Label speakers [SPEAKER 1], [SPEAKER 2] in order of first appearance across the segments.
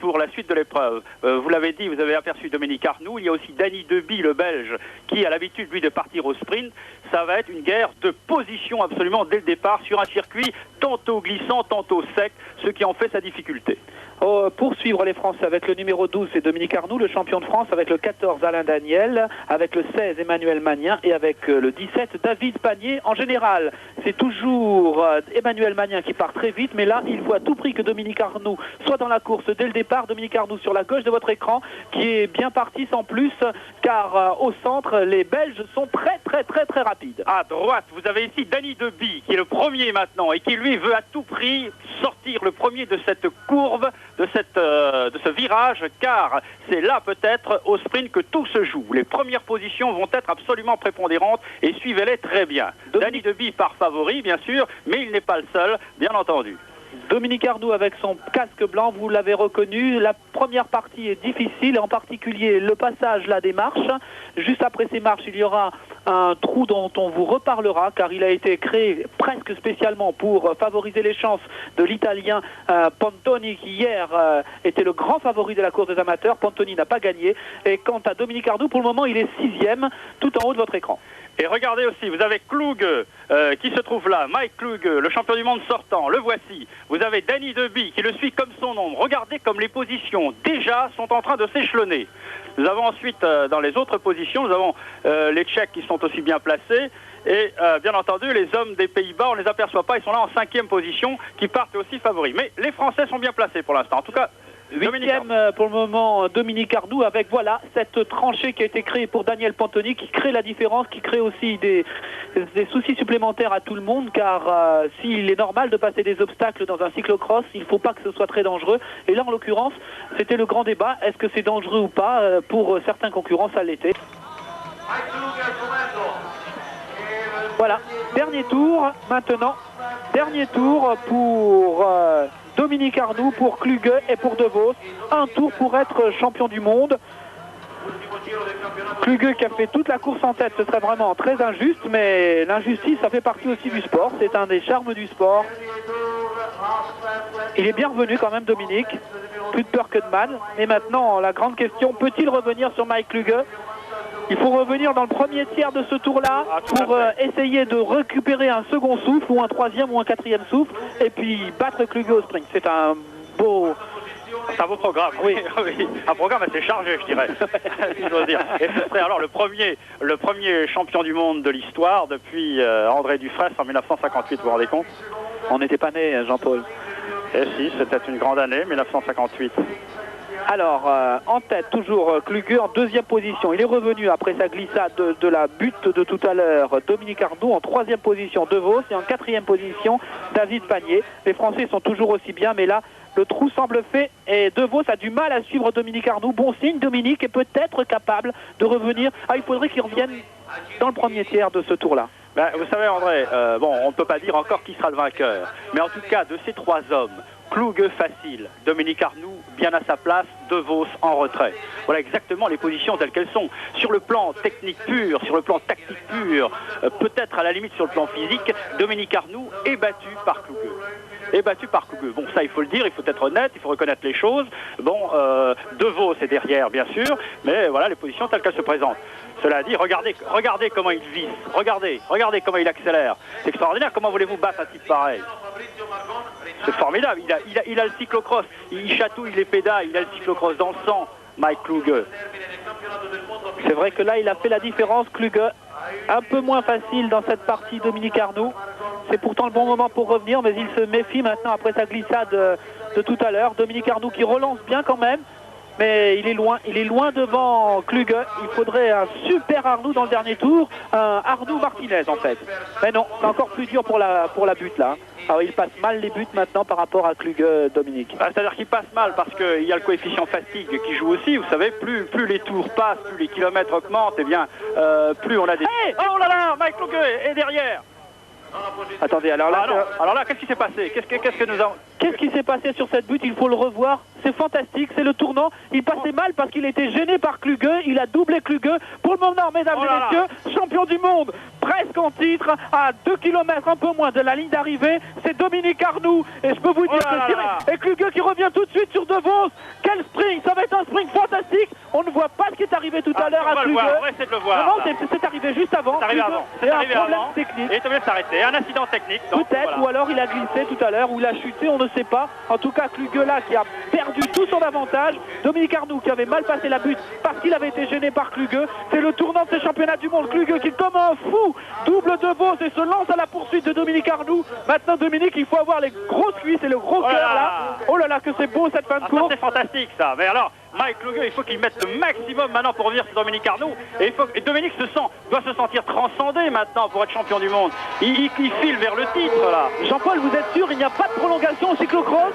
[SPEAKER 1] pour la suite de l'épreuve. Vous l'avez dit, vous avez aperçu Dominique Arnoux, il y a aussi Danny Deby, le Belge, qui a l'habitude, lui, de partir au sprint. Ça va être une guerre de position absolument dès le départ sur un circuit tantôt glissant, tantôt sec, ce qui en fait sa difficulté.
[SPEAKER 2] Pour suivre les Français avec le numéro 12, c'est Dominique Arnoux, le champion de France, avec le 14, Alain Daniel, avec le 16, Emmanuel Magnin et avec le 17, David Panier. En général, c'est toujours Emmanuel Magnin qui part très vite, mais là, il faut à tout prix que Dominique Arnoux soit dans la course dès le départ. Dominique Arnoux sur la gauche de votre écran, qui est bien parti sans plus, car au centre, les Belges sont très rapides.
[SPEAKER 1] À droite, vous avez ici Danny Deby, qui est le premier maintenant, et qui lui veut à tout prix sortir le premier de cette courbe, de ce virage, car c'est là peut-être au sprint que tout se joue. Les premières positions vont être absolument prépondérantes et suivez-les très bien. Danny Deby part favori, bien sûr, mais il n'est pas le seul, bien entendu.
[SPEAKER 2] Dominique Arnoux avec son casque blanc, vous l'avez reconnu. La première partie est difficile, en particulier le passage là des marches. Juste après ces marches, il y aura un trou dont on vous reparlera, car il a été créé presque spécialement pour favoriser les chances de l'Italien Pantoni, qui hier était le grand favori de la course des amateurs. Pantoni n'a pas gagné. Et quant à Dominique Arnoux, pour le moment, il est 6e, tout en haut de votre écran.
[SPEAKER 1] Et regardez aussi, vous avez Kluge qui se trouve là, Mike Kluge, le champion du monde sortant, le voici. Vous avez Danny Deby qui le suit comme son nom. Regardez comme les positions déjà sont en train de s'échelonner. Nous avons ensuite dans les autres positions, nous avons les Tchèques qui sont aussi bien placés. Et bien entendu, les hommes des Pays-Bas, on ne les aperçoit pas, ils sont là en 5e position, qui partent aussi favoris. Mais les Français sont bien placés pour l'instant. En tout cas,
[SPEAKER 2] 8e pour le moment Dominique Arnoux, avec voilà cette tranchée qui a été créée pour Daniel Pantoni, qui crée la différence, qui crée aussi des soucis supplémentaires à tout le monde, car s'il est normal de passer des obstacles dans un cyclocross, il ne faut pas que ce soit très dangereux. Et là en l'occurrence, c'était le grand débat, est-ce que c'est dangereux ou pas? Pour certains concurrents, ça l'était. Voilà, dernier tour maintenant, dernier tour pour Dominique Arnoux, pour Kluge et pour De Vos. Un tour pour être champion du monde. Kluge qui a fait toute la course en tête, ce serait vraiment très injuste, mais l'injustice, ça fait partie aussi du sport. C'est un des charmes du sport. Il est bien revenu quand même, Dominique. Plus de peur que de mal. Et maintenant, la grande question, peut-il revenir sur Mike Kluge? Il faut revenir dans le premier tiers de ce tour-là pour essayer de récupérer un second souffle, ou un troisième ou un quatrième souffle, et puis battre Kluge au sprint. C'est un beau
[SPEAKER 1] programme, oui. Un programme assez chargé, je dirais. Si j'ose dire. Et ce serait alors le premier champion du monde de l'histoire depuis André Dufresne en 1958, vous vous rendez compte?
[SPEAKER 2] On n'était pas né, Jean-Paul.
[SPEAKER 1] Eh si, c'était une grande année, 1958.
[SPEAKER 2] Alors, en tête, toujours Kluge en 2e position. Il est revenu après sa glissade de la butte de tout à l'heure. Dominique Arnoux en 3e position, De Vos, et en 4e position, David Panier. Les Français sont toujours aussi bien, mais là, le trou semble fait et De Vos a du mal à suivre Dominique Arnoux. Bon signe, Dominique est peut-être capable de revenir. Il faudrait qu'il revienne dans le premier tiers de ce tour-là.
[SPEAKER 1] Ben, vous savez, André, on ne peut pas dire encore qui sera le vainqueur. Mais en tout cas, de ces 3 hommes, Kluge facile, Dominique Arnoux bien à sa place, De Vos en retrait. Voilà exactement les positions telles qu'elles sont. Sur le plan technique pur, sur le plan tactique pur, peut-être à la limite sur le plan physique, Dominique Arnoux est battu par Kluge. Bon, ça il faut le dire, il faut être honnête, il faut reconnaître les choses. Bon, De Vos est derrière bien sûr, mais voilà les positions telles qu'elles se présentent. Cela dit, regardez comment il vise, regardez comment il accélère. C'est extraordinaire, comment voulez-vous battre un type pareil? C'est formidable, il a le cyclocross, il chatouille les pédales, il a le cyclocross dans le sang, Mike Kluge.
[SPEAKER 2] C'est vrai que là il a fait la différence, Kluge. Un peu moins facile dans cette partie, Dominique Arnoux. C'est pourtant le bon moment pour revenir, mais il se méfie maintenant après sa glissade de tout à l'heure. Dominique Arnoux qui relance bien quand même, mais il est loin devant Kluge. Il faudrait un super Arnoux dans le dernier tour, un Arnoux Martinez en fait. Mais non, c'est encore plus dur pour la butte là. Alors il passe mal les buts maintenant par rapport à Kluge, Dominique.
[SPEAKER 1] C'est-à-dire qu'il passe mal parce qu'il y a le coefficient fatigue qui joue aussi. Vous savez, plus les tours passent, plus les kilomètres augmentent, et bien plus on a des...
[SPEAKER 2] Hey,
[SPEAKER 1] oh là là, Mike Kluge est derrière.
[SPEAKER 2] Attendez, alors là...
[SPEAKER 1] Alors là, qu'est-ce qui s'est passé? Qu'est-ce que nous avons...
[SPEAKER 2] Qu'est-ce qui s'est passé sur cette butte? Il faut le revoir. C'est fantastique, c'est le tournant. Il passait mal parce qu'il était gêné par Kluge. Il a doublé Kluge. Pour le moment, mesdames et messieurs, champion du monde, presque en titre, à 2 km, un peu moins de la ligne d'arrivée. C'est Dominique Arnoux. Et je peux vous dire que et Kluge qui revient tout de suite sur De Vos. Quel sprint! Ça va être un sprint fantastique. On ne voit pas ce qui est arrivé tout à l'heure à Kluge.
[SPEAKER 1] On va essayer de le voir.
[SPEAKER 2] Non, c'est arrivé juste avant.
[SPEAKER 1] C'est arrivé avant. C'est arrivé
[SPEAKER 2] un problème
[SPEAKER 1] avant.
[SPEAKER 2] technique.
[SPEAKER 1] Et il devait s'arrêter. Un incident technique.
[SPEAKER 2] Peut-être, ou alors il a glissé tout à l'heure, ou il a chuté, on ne sait pas. En tout cas, Kluge là qui a perdu tout son avantage. Dominique Arnoux qui avait mal passé la butte parce qu'il avait été gêné par Kluge. C'est le tournant de ces championnats du monde. Kluge qui, comme un fou, double De Vos et se lance à la poursuite de Dominique Arnoux. Maintenant, Dominique, il faut avoir les grosses cuisses et le gros cœur là. Oh là là, que c'est beau cette fin de course.
[SPEAKER 1] C'est fantastique ça. Mais alors, Mike Kluge, il faut qu'il mette le maximum maintenant pour revenir sur Dominique Arnoux. Et Dominique doit se sentir transcendé maintenant pour être champion du monde. Il file vers le titre là.
[SPEAKER 2] Jean-Paul, vous êtes sûr, il n'y a pas de prolongation au cyclocross?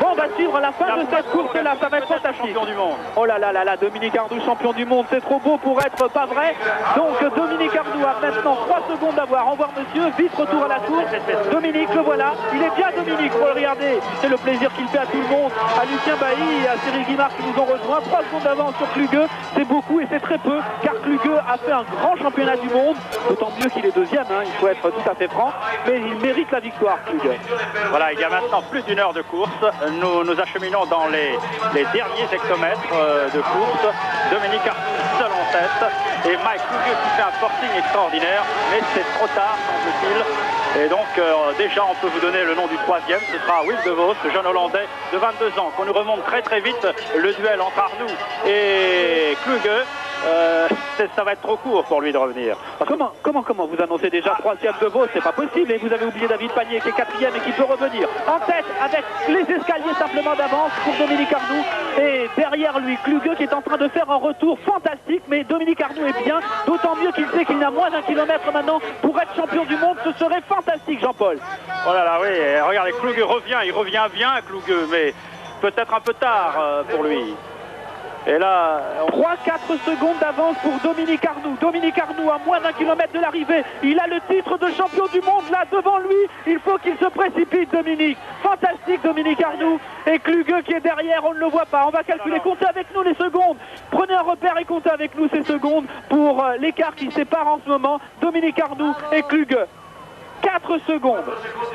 [SPEAKER 2] Bon, on va suivre la fin de cette course là, ça va être fantastique.
[SPEAKER 1] Champion du monde.
[SPEAKER 2] Oh là là là là, Dominique Arnoux, champion du monde, c'est trop beau pour être pas vrai. Donc Dominique Arnoux a maintenant 3 secondes d'avoir. Au revoir monsieur, vite retour à la course. Dominique, le voilà. Il est bien Dominique, faut le regarder. C'est le plaisir qu'il fait à tout le monde. À Lucien Bailly et à Cyril Guimard qui nous ont rejoint. 3 secondes d'avance sur Kluge, c'est beaucoup et c'est très peu, car Kluge a fait un grand championnat du monde, d'autant mieux qu'il est deuxième, hein, il faut être tout à fait franc, mais il mérite la victoire, Kluge.
[SPEAKER 1] Voilà, il y a maintenant plus d'1 heure de course, nous acheminons dans les derniers hectomètres de course. Dominique Arnoux seul en tête, et Mike Kluge qui fait un forcing extraordinaire, mais c'est trop tard, semble-t-il. Et donc déjà on peut vous donner le nom du 3e, ce sera Will De Vos, ce jeune Hollandais de 22 ans, qu'on nous remonte très vite le duel entre Arnoux et Kluge. Ça va être trop court pour lui de revenir.
[SPEAKER 2] Comment vous annoncez déjà 3e De Vos? C'est pas possible, et vous avez oublié David Panier qui est 4e et qui peut revenir en tête avec les escaliers simplement d'avance pour Dominique Arnoux, et derrière lui Kluge qui est en train de faire un retour fantastique, mais Dominique Arnoux est bien, d'autant mieux qu'il sait qu'il n'a moins d'1 kilomètre maintenant pour être champion du monde. Ce serait fantastique, Jean-Paul.
[SPEAKER 1] Oh là là, oui, regardez, Kluge revient, il revient bien Kluge, mais peut-être un peu tard pour lui. Et là,
[SPEAKER 2] 3-4 secondes d'avance pour Dominique Arnoux. Dominique Arnoux à moins d'1 kilomètre de l'arrivée. Il a le titre de champion du monde là devant lui. Il faut qu'il se précipite, Dominique. Fantastique, Dominique Arnoux. Et Kluge qui est derrière, on ne le voit pas. On va calculer, comptez avec nous les secondes. Prenez un repère et comptez avec nous ces secondes pour l'écart qui sépare en ce moment Dominique Arnoux et Kluge. 4 secondes.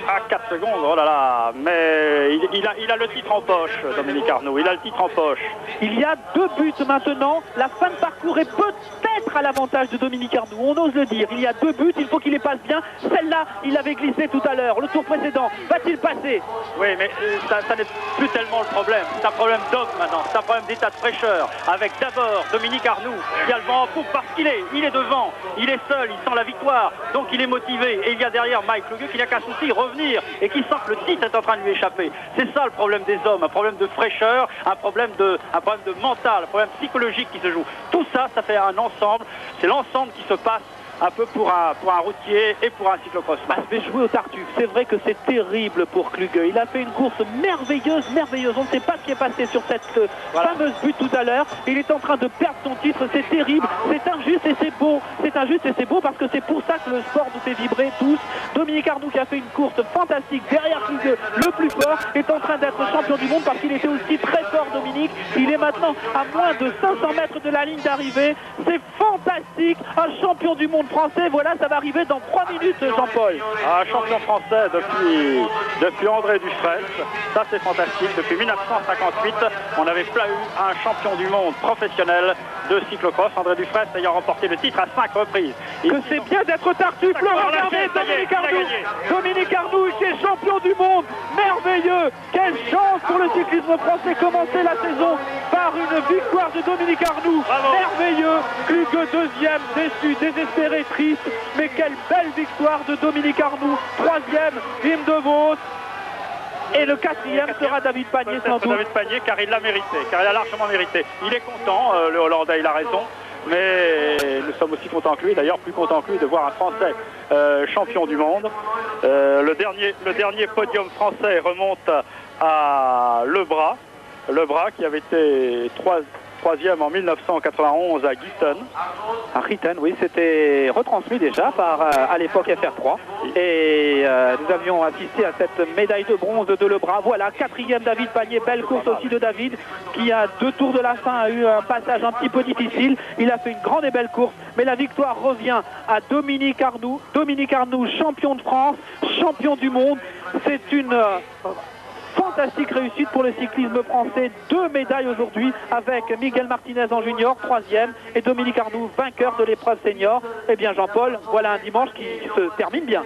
[SPEAKER 1] Ah, 4 secondes, oh là là, mais il a le titre en poche, Dominique Arnoux, il a le titre en poche.
[SPEAKER 2] Il y a 2 buts maintenant, la fin de parcours est peut-être à l'avantage de Dominique Arnoux, on ose le dire. Il y a 2 buts, il faut qu'il les passe bien. Celle-là, il avait glissé tout à l'heure, le tour précédent, va-t-il passer?
[SPEAKER 1] Oui, mais ça n'est plus tellement le problème, c'est un problème d'homme maintenant, c'est un problème d'état de fraîcheur, avec d'abord Dominique Arnoux, qui a le vent en poupe parce qu'il est devant, il est seul, il sent la victoire, donc il est motivé, et il y a derrière Mike Kluge qui n'a qu'un souci, revenir, et qui sent que le titre est en train de lui échapper. C'est ça le problème des hommes, un problème de fraîcheur, un problème de mental, un problème psychologique qui se joue. Tout ça, ça fait un ensemble, c'est l'ensemble qui se passe un peu pour un routier et pour un cyclocross.
[SPEAKER 2] Je vais jouer au Tartuffe. C'est vrai que c'est terrible pour Kluge. Il a fait une course merveilleuse. On ne sait pas ce qui est passé sur cette fameuse butte tout à l'heure. Il est en train de perdre son titre. C'est terrible. C'est injuste et c'est beau. C'est injuste et c'est beau parce que c'est pour ça que le sport nous fait vibrer tous. Dominique Arnoux qui a fait une course fantastique derrière Kluge, le plus fort, est en train d'être champion du monde parce qu'il était aussi très fort, Dominique. Il est maintenant à moins de 500 mètres de la ligne d'arrivée. C'est fantastique. Un champion du monde français, voilà, ça va arriver dans 3 minutes, Jean-Paul.
[SPEAKER 1] Un champion français depuis André Dufresne, ça c'est fantastique. Depuis 1958, on n'avait pas eu un champion du monde professionnel de cyclocross, André Dufresne ayant remporté le titre à 5 reprises.
[SPEAKER 2] Que c'est bien d'être Tartuffe, regardez Dominique Arnoux. Dominique Arnoux qui est champion du monde, merveilleux. Quelle chance pour le cyclisme français, commencer la saison par une victoire de Dominique Arnoux. Bravo. Merveilleux, Kluge deuxième, déçu, désespéré, triste, mais quelle belle victoire de Dominique Arnoux. 3e, Wim De Vos. Et le 4e sera David Panier sans doute.
[SPEAKER 1] David Panier, car il l'a mérité, car il a largement mérité. Il est content, le Hollandais, il a raison. Mais nous sommes aussi contents que lui, d'ailleurs plus contents que lui de voir un Français champion du monde. Le dernier podium français remonte à Lebras qui avait été troisième en 1991 à Gitton.
[SPEAKER 2] À Gitton, oui, c'était retransmis déjà par à l'époque FR3. Et nous avions assisté à cette médaille de bronze de Lebras. Voilà, quatrième David Panier, belle course aussi de David, qui à 2 tours de la fin a eu un passage un petit peu difficile. Il a fait une grande et belle course, mais la victoire revient à Dominique Arnoux. Dominique Arnoux, champion de France, champion du monde. C'est une fantastique réussite pour le cyclisme français. 2 médailles aujourd'hui avec Miguel Martinez en junior, 3e, et Dominique Arnoux, vainqueur de l'épreuve senior. Eh bien Jean-Paul, voilà un dimanche qui se termine bien.